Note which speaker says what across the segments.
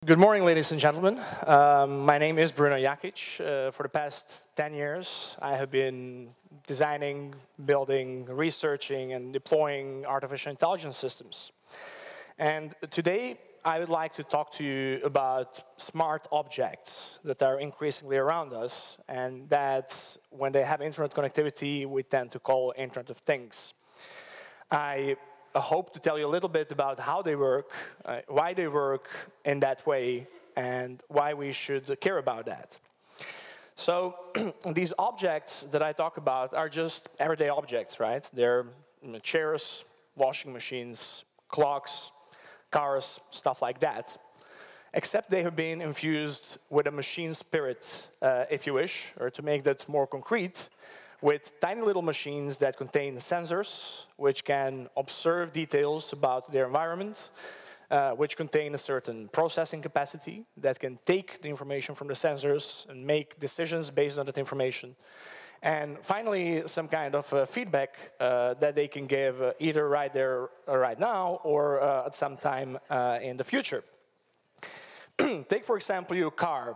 Speaker 1: Good morning, ladies and gentlemen. My name is Bruno Jakic. For the past 10 years, I have been designing, building, researching, and deploying artificial intelligence systems. And today, I would like to talk to you about smart objects that are increasingly around us, and that when they have internet connectivity, we tend to call Internet of Things. I hope to tell you a little bit about how they work, why they work in that way, and why we should care about that. So these objects that I talk about are just everyday objects, right? They're chairs, washing machines, clocks, cars, stuff like that. Except they have been infused with a machine spirit, if you wish, or to make that more concrete, with tiny little machines that contain sensors, which can observe details about their environment, which contain a certain processing capacity that can take the information from the sensors and make decisions based on that information. And finally, some kind of feedback that they can give either right there, right now, or at some time in the future. Take, for example, your car.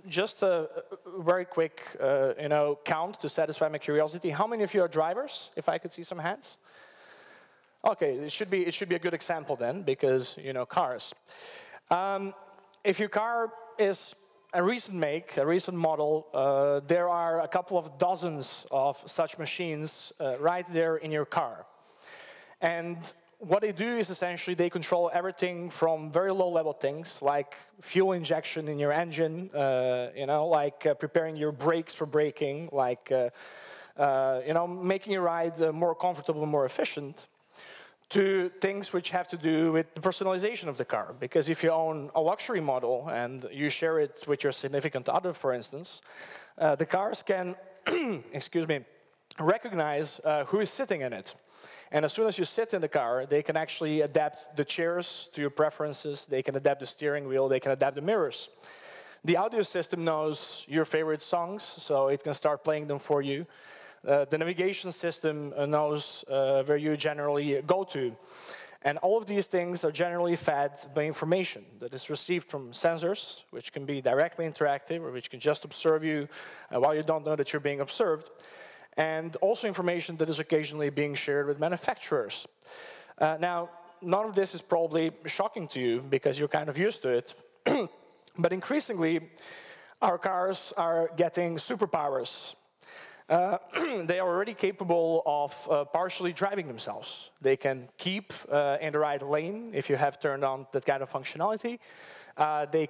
Speaker 1: Just a very quick count to satisfy my curiosity. How many of you are drivers, if I could see some hands? Okay, it should be a good example then, because, cars. If your car is a recent make, a recent model, there are a couple of dozens of such machines right there in your car. And what they do is essentially they control everything from very low-level things like fuel injection in your engine, like preparing your brakes for braking, like making your ride more comfortable and more efficient, to things which have to do with the personalization of the car. Because if you own a luxury model and you share it with your significant other, for instance, the cars can, excuse me, recognize who is sitting in it. And as soon as you sit in the car, they can actually adapt the chairs to your preferences, they can adapt the steering wheel, they can adapt the mirrors. The audio system knows your favorite songs, so it can start playing them for you. The navigation system knows where you generally go to. And all of these things are generally fed by information that is received from sensors, which can be directly interactive, or which can just observe you while you don't know that you're being observed. And also information that is occasionally being shared with manufacturers. Now, none of this is probably shocking to you because you're kind of used to it. But increasingly, our cars are getting superpowers. They are already capable of partially driving themselves. They can keep in the right lane if you have turned on that kind of functionality. They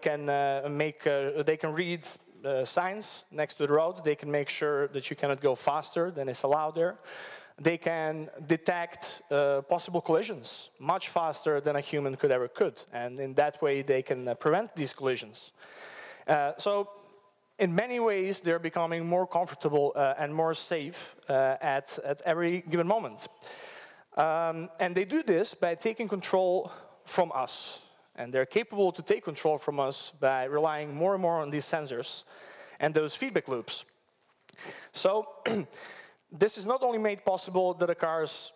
Speaker 1: can read signs next to the road. They can make sure that you cannot go faster than is allowed there. They can detect possible collisions much faster than a human could. And in that way, they can prevent these collisions. So in many ways, they're becoming more comfortable and more safe at every given moment. And they do this by taking control from us. And they're capable to take control from us by relying more and more on these sensors and those feedback loops. So this is not only made possible that the cars,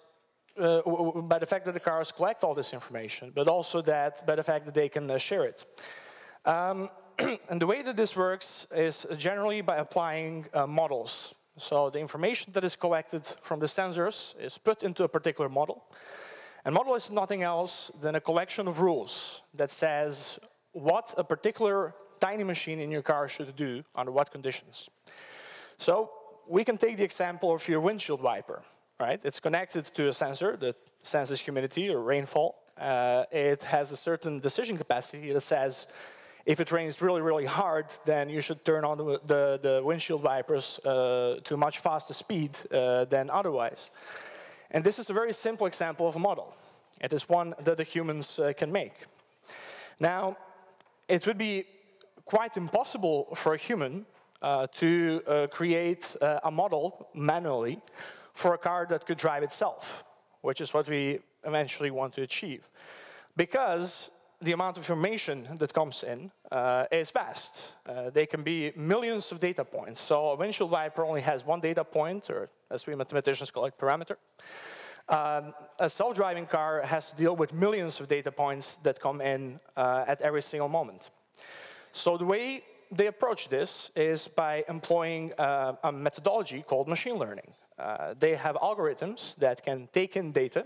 Speaker 1: by the fact that the cars collect all this information, but also that by the fact that they can share it. And the way that this works is generally by applying models. So the information that is collected from the sensors is put into a particular model. A model is nothing else than a collection of rules that says what a particular tiny machine in your car should do under what conditions. So we can take the example of your windshield wiper, right? It's connected to a sensor that senses humidity or rainfall. It has a certain decision capacity that says if it rains really, really hard, then you should turn on the windshield wipers to a much faster speed than otherwise. And this is a very simple example of a model. It is one that the humans can make. Now, it would be quite impossible for a human to create a model manually for a car that could drive itself, which is what we eventually want to achieve. Because the amount of information that comes in is vast. They can be millions of data points. So a windshield wiper only has one data point, or as we mathematicians call it, parameter. A self-driving car has to deal with millions of data points that come in at every single moment. So the way they approach this is by employing a methodology called machine learning. They have algorithms that can take in data,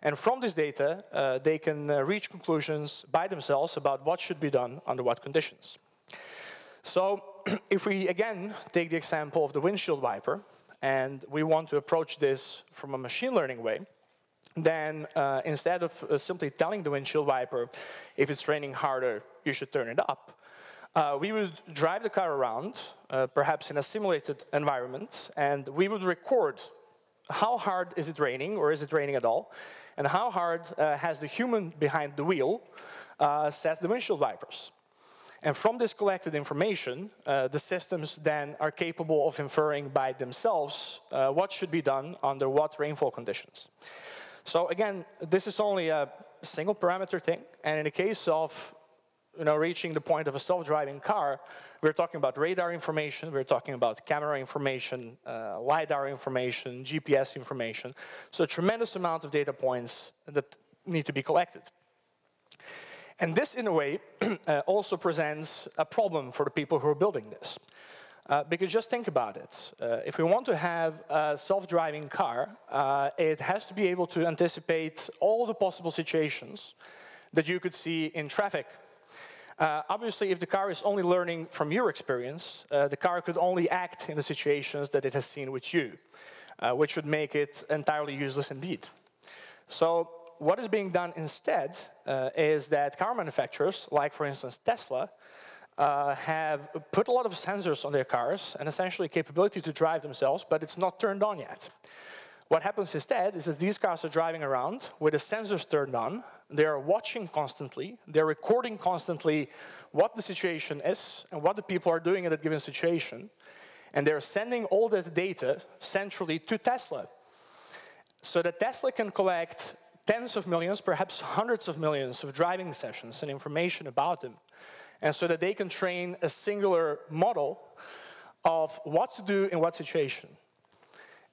Speaker 1: and from this data, they can reach conclusions by themselves about what should be done under what conditions. So if we, again, take the example of the windshield wiper, and we want to approach this from a machine learning way, then instead of simply telling the windshield wiper, if it's raining harder, you should turn it up, we would drive the car around, perhaps in a simulated environment, and we would record how hard is it raining, or is it raining at all, and how hard has the human behind the wheel set the windshield wipers. And from this collected information, the systems then are capable of inferring by themselves what should be done under what rainfall conditions. So again, this is only a single parameter thing, and in the case of reaching the point of a self-driving car, we're talking about radar information, we're talking about camera information, LiDAR information, GPS information. So a tremendous amount of data points that need to be collected. And this, in a way, also presents a problem for the people who are building this. Because just think about it. If we want to have a self-driving car, it has to be able to anticipate all the possible situations that you could see in traffic. Obviously, if the car is only learning from your experience, the car could only act in the situations that it has seen with you, which would make it entirely useless indeed. So what is being done instead is that car manufacturers, like for instance Tesla, have put a lot of sensors on their cars and essentially capability to drive themselves, but it's not turned on yet. What happens instead is that these cars are driving around with the sensors turned on. They are watching constantly. They're recording constantly what the situation is and what the people are doing in that given situation. And they're sending all that data centrally to Tesla, so that Tesla can collect tens of millions, perhaps hundreds of millions of driving sessions and information about them, and so that they can train a singular model of what to do in what situation.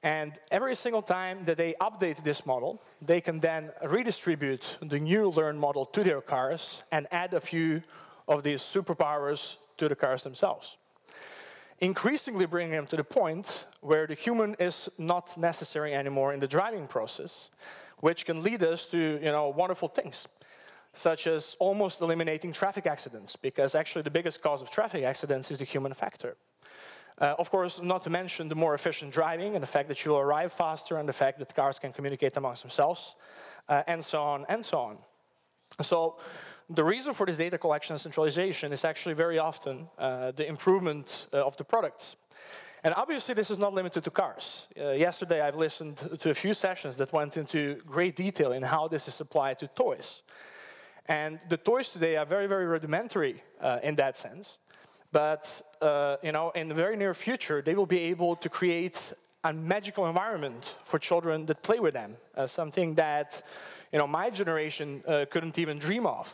Speaker 1: And every single time that they update this model, they can then redistribute the new learned model to their cars and add a few of these superpowers to the cars themselves, increasingly bringing them to the point where the human is not necessary anymore in the driving process, which can lead us to wonderful things, such as almost eliminating traffic accidents, because actually the biggest cause of traffic accidents is the human factor. Of course, not to mention the more efficient driving and the fact that you'll arrive faster and the fact that cars can communicate amongst themselves, and so on and so on. So the reason for this data collection and centralization is actually very often the improvement of the products. And obviously, this is not limited to cars. Yesterday, I've listened to a few sessions that went into great detail in how this is applied to toys. And the toys today are very, very rudimentary in that sense. But in the very near future, they will be able to create a magical environment for children that play with them, something that my generation couldn't even dream of.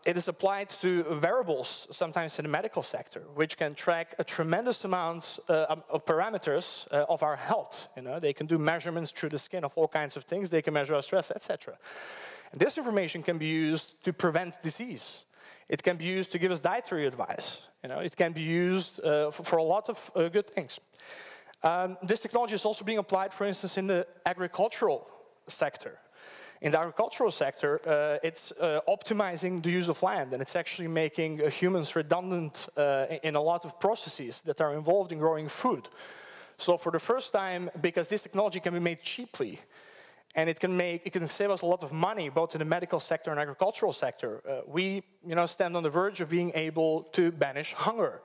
Speaker 1: It is applied to wearables, sometimes in the medical sector, which can track a tremendous amount of parameters of our health. They can do measurements through the skin of all kinds of things. They can measure our stress, etc. And this information can be used to prevent disease. It can be used to give us dietary advice. It can be used for a lot of good things. This technology is also being applied, for instance, in the agricultural sector. In the agricultural sector, it's optimizing the use of land, and it's actually making humans redundant in a lot of processes that are involved in growing food. So for the first time, because this technology can be made cheaply, and it can save us a lot of money, both in the medical sector and agricultural sector. We stand on the verge of being able to banish hunger,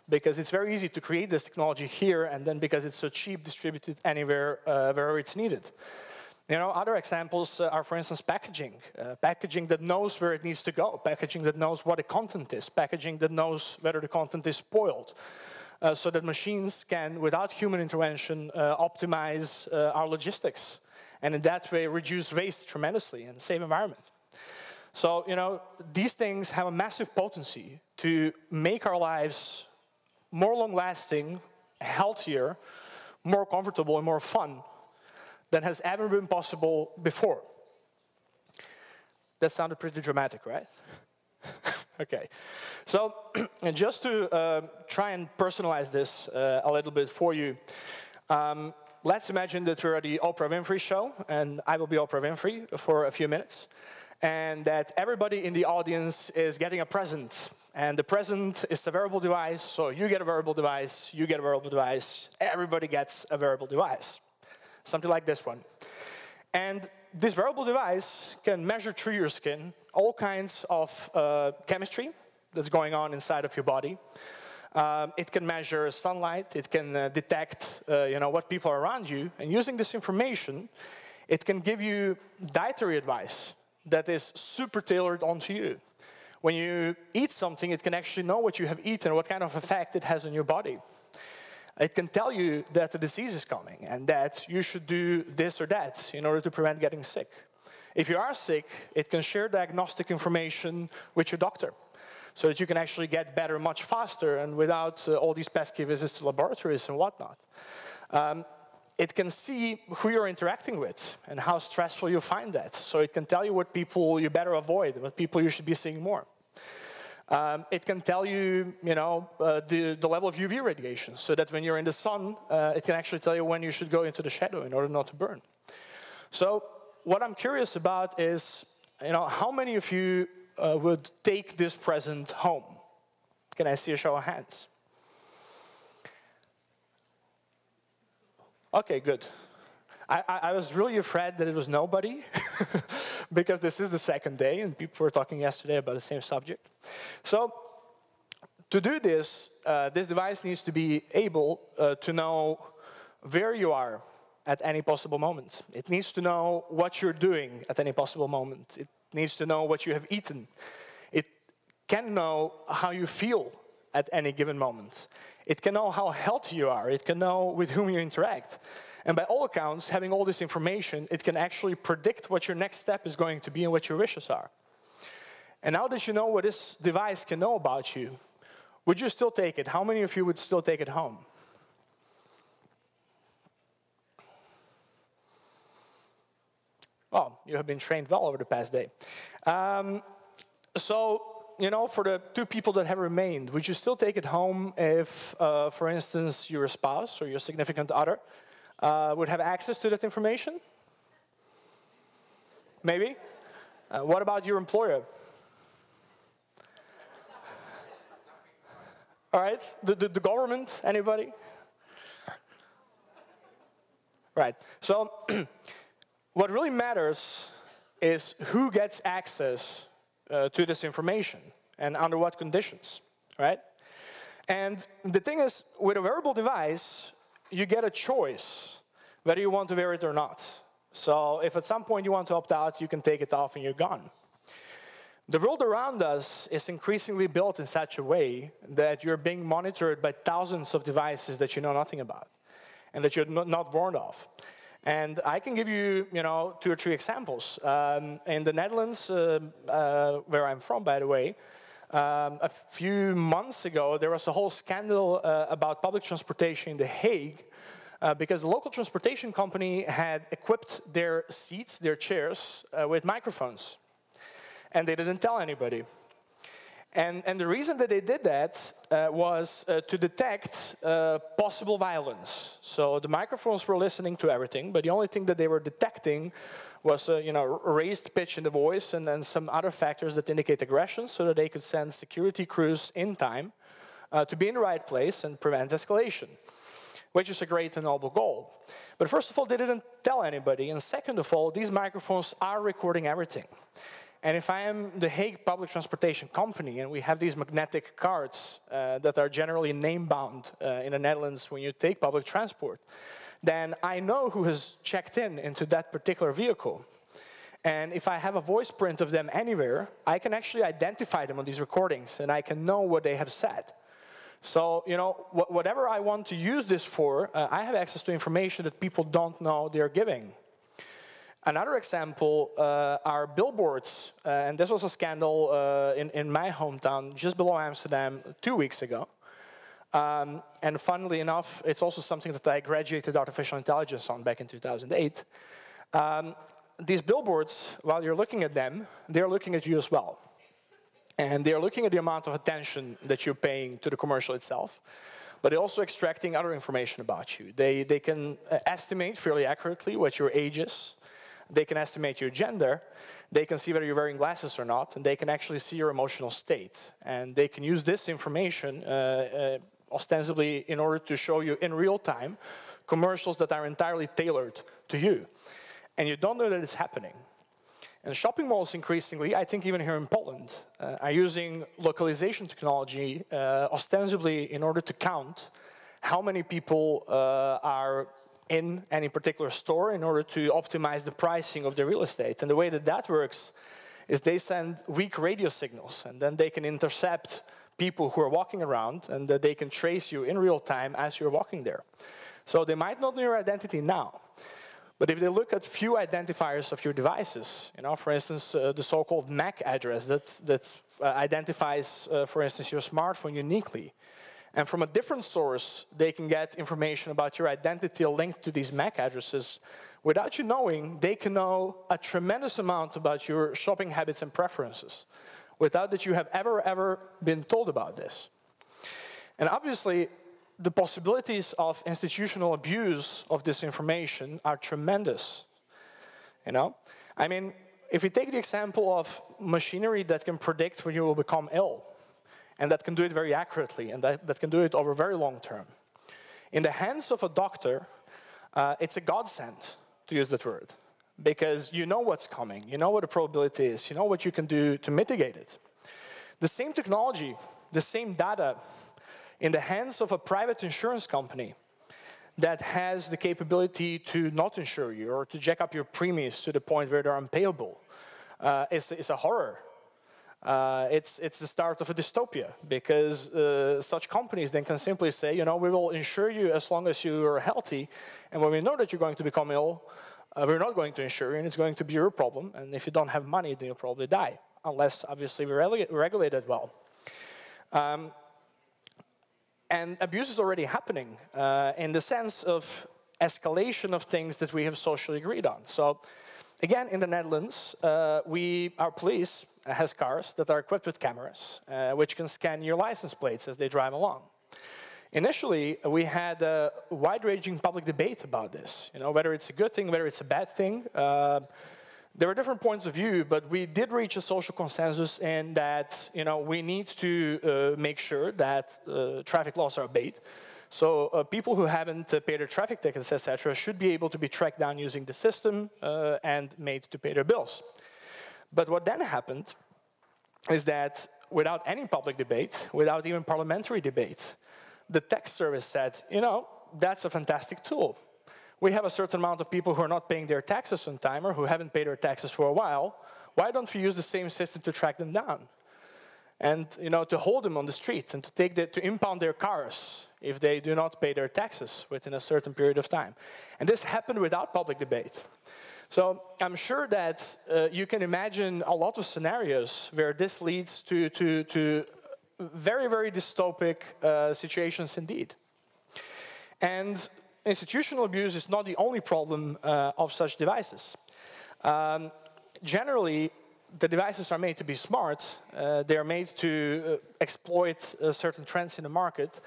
Speaker 1: because it's very easy to create this technology here, and then because it's so cheap, distributed anywhere wherever it's needed. Other examples are, for instance, packaging. Packaging that knows where it needs to go, packaging that knows what the content is, packaging that knows whether the content is spoiled, so that machines can, without human intervention, optimize our logistics, and in that way reduce waste tremendously and save environment. So, these things have a massive potency to make our lives more long-lasting, healthier, more comfortable, and more fun. than has ever been possible before. That sounded pretty dramatic, right? Okay. So just to try and personalize this a little bit for you, let's imagine that we're at the Oprah Winfrey show, and I will be Oprah Winfrey for a few minutes, and that everybody in the audience is getting a present. And the present is a wearable device, so you get a wearable device, you get a wearable device, everybody gets a wearable device. Something like this one. And this wearable device can measure through your skin all kinds of chemistry that's going on inside of your body. It can measure sunlight, it can detect what people are around you, and using this information, it can give you dietary advice that is super tailored onto you. When you eat something, it can actually know what you have eaten, what kind of effect it has on your body. It can tell you that the disease is coming and that you should do this or that in order to prevent getting sick. If you are sick, it can share diagnostic information with your doctor so that you can actually get better much faster and without all these pesky visits to laboratories and whatnot. It can see who you're interacting with and how stressful you find that. So it can tell you what people you better avoid and what people you should be seeing more. It can tell you, the level of UV radiation, so that when you're in the sun, it can actually tell you when you should go into the shadow in order not to burn. So what I'm curious about is, how many of you would take this present home? Can I see a show of hands? Okay, good. I was really afraid that it was nobody, because this is the second day, and people were talking yesterday about the same subject. So, to do this, this device needs to be able to know where you are at any possible moment. It needs to know what you're doing at any possible moment. It needs to know what you have eaten. It can know how you feel at any given moment. It can know how healthy you are. It can know with whom you interact. And by all accounts, having all this information, it can actually predict what your next step is going to be and what your wishes are. And now that you know what this device can know about you, would you still take it? How many of you would still take it home? Well, you have been trained well over the past day. For the two people that have remained, would you still take it home if, for instance, your spouse or your significant other would have access to that information? Maybe. What about your employer? All right, the government, anybody? Right, so what really matters is who gets access to this information and under what conditions, right? And the thing is, with a wearable device, you get a choice whether you want to wear it or not. So if at some point you want to opt out, you can take it off and you're gone. The world around us is increasingly built in such a way that you're being monitored by thousands of devices that you know nothing about and that you're not warned of. And I can give you, 2 or 3 examples. In the Netherlands, where I'm from, by the way, a few months ago, there was a whole scandal about public transportation in The Hague, because the local transportation company had equipped their seats, their chairs, with microphones. And they didn't tell anybody. And the reason that they did that was to detect possible violence. So the microphones were listening to everything, but the only thing that they were detecting was raised pitch in the voice and then some other factors that indicate aggression, so that they could send security crews in time to be in the right place and prevent escalation, which is a great and noble goal. But first of all, they didn't tell anybody. And second of all, these microphones are recording everything. And if I am the Hague Public Transportation Company, and we have these magnetic cards that are generally name-bound in the Netherlands when you take public transport, then I know who has checked in into that particular vehicle. And if I have a voice print of them anywhere, I can actually identify them on these recordings, and I can know what they have said. So, whatever I want to use this for, I have access to information that people don't know they're giving. Another example are billboards, and this was a scandal in my hometown, just below Amsterdam, 2 weeks ago. And funnily enough, it's also something that I graduated artificial intelligence on back in 2008. These billboards, while you're looking at them, they're looking at you as well. And they're looking at the amount of attention that you're paying to the commercial itself, but they're also extracting other information about you. They can estimate fairly accurately what your age is. They can estimate your gender. They can see whether you're wearing glasses or not, and they can actually see your emotional state. And they can use this information ostensibly in order to show you in real time commercials that are entirely tailored to you. And you don't know that it's happening. And shopping malls increasingly, I think even here in Poland, are using localization technology ostensibly in order to count how many people are in any particular store in order to optimize the pricing of the real estate. And the way that that works is they send weak radio signals, and then they can intercept people who are walking around, and that they can trace you in real time as you're walking there. So they might not know your identity now, but if they look at few identifiers of your devices, for instance, the so-called MAC address that identifies, for instance, your smartphone uniquely, and from a different source, they can get information about your identity linked to these MAC addresses. Without you knowing, they can know a tremendous amount about your shopping habits and preferences, without that you have ever been told about this. And obviously, the possibilities of institutional abuse of this information are tremendous. I mean, if you take the example of machinery that can predict when you will become ill, and that can do it very accurately, and that can do it over very long term. In the hands of a doctor, it's a godsend, to use that word, because you know what's coming, you know what the probability is, you know what you can do to mitigate it. The same technology, the same data, in the hands of a private insurance company that has the capability to not insure you or to jack up your premiums to the point where they're unpayable, is a horror. It's the start of a dystopia, because such companies then can simply say, we will insure you as long as you are healthy, and when we know that you're going to become ill, we're not going to insure you, and it's going to be your problem, and if you don't have money, then you'll probably die, unless, obviously, we regulate it well. And abuse is already happening in the sense of escalation of things that we have socially agreed on. So, again, in the Netherlands, our police has cars that are equipped with cameras, which can scan your license plates as they drive along. Initially, we had a wide-ranging public debate about this, whether it's a good thing, whether it's a bad thing. There were different points of view, but we did reach a social consensus in that, we need to make sure that traffic laws are obeyed. So people who haven't paid their traffic tickets, etc., should be able to be tracked down using the system and made to pay their bills. But what then happened is that without any public debate, without even parliamentary debate, the tax service said, that's a fantastic tool. We have a certain amount of people who are not paying their taxes on time or who haven't paid their taxes for a while. Why don't we use the same system to track them down? And to hold them on the street and to impound their cars if they do not pay their taxes within a certain period of time. And this happened without public debate. So I'm sure that you can imagine a lot of scenarios where this leads to very, very dystopic situations indeed. And institutional abuse is not the only problem of such devices. Generally, the devices are made to be smart. They're made to exploit certain trends in the market.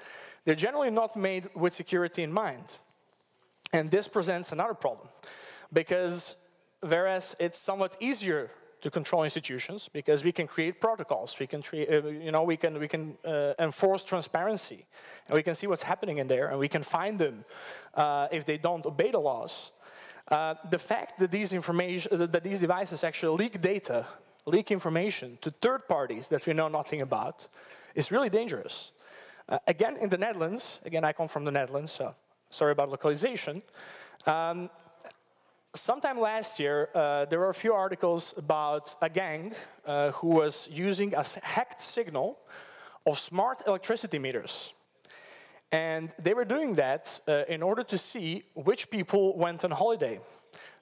Speaker 1: They're generally not made with security in mind. And this presents another problem, because whereas it's somewhat easier to control institutions, because we can create protocols, we can enforce transparency, and we can see what's happening in there, and we can find them if they don't obey the laws. The fact that these devices actually leak data, leak information to third parties that we know nothing about, is really dangerous. Again, in the Netherlands, I come from the Netherlands, so sorry about localization. Sometime last year, there were a few articles about a gang who was using a hacked signal of smart electricity meters. And they were doing that in order to see which people went on holiday,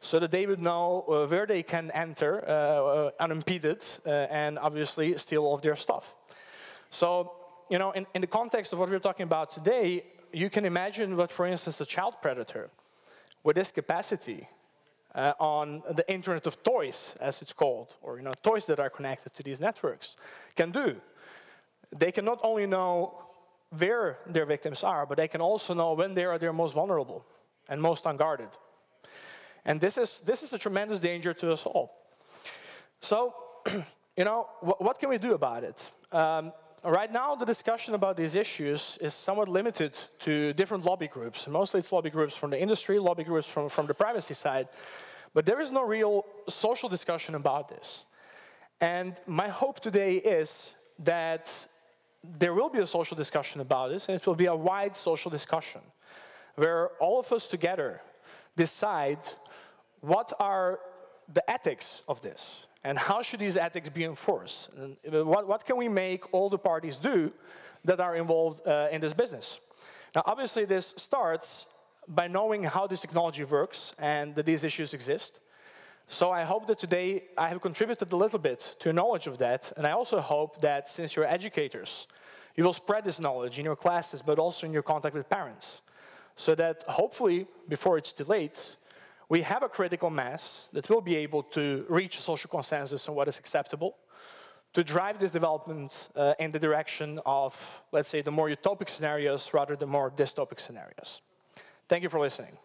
Speaker 1: so that they would know where they can enter unimpeded and obviously steal all of their stuff. So you know, in the context of what we're talking about today, you can imagine what, for instance, a child predator with this capacity on the Internet of Toys, as it's called, or toys that are connected to these networks, can do. They can not only know where their victims are, but they can also know when they are their most vulnerable and most unguarded. And this is a tremendous danger to us all. So, what can we do about it? Right now, the discussion about these issues is somewhat limited to different lobby groups. Mostly it's lobby groups from the industry, lobby groups from the privacy side. But there is no real social discussion about this. And my hope today is that there will be a social discussion about this, and it will be a wide social discussion, where all of us together decide what are the ethics of this. And how should these ethics be enforced? And what can we make all the parties do that are involved in this business? Now, obviously, this starts by knowing how this technology works and that these issues exist. So I hope that today I have contributed a little bit to knowledge of that. And I also hope that since you're educators, you will spread this knowledge in your classes, but also in your contact with parents. So that hopefully, before it's too late, we have a critical mass that will be able to reach a social consensus on what is acceptable, to drive this development in the direction of, let's say, the more utopic scenarios rather than more dystopic scenarios. Thank you for listening.